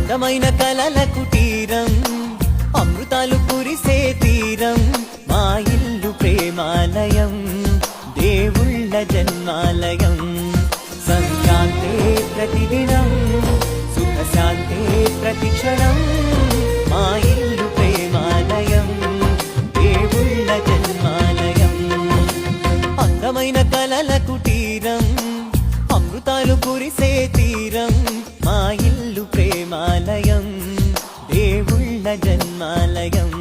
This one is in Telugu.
అందమైన కలల కుటీరం అమృతాలు కురిసే తీరం మా ఇల్లు ప్రేమాలయం దేవుళ్ళ జన్మాలయం సంక్రాంతే ప్రతిదినం సుఖశాంతే ప్రతిక్షణం మా ఇల్లు ప్రేమాలయం దేవుళ్ళ జన్మాలయం అందమైన కలల కుటీరం అమృతాలు కురిసే తీరం మా ఇల్లు ప్రేమాలయం దేవుళ్ళ జన్మాలయం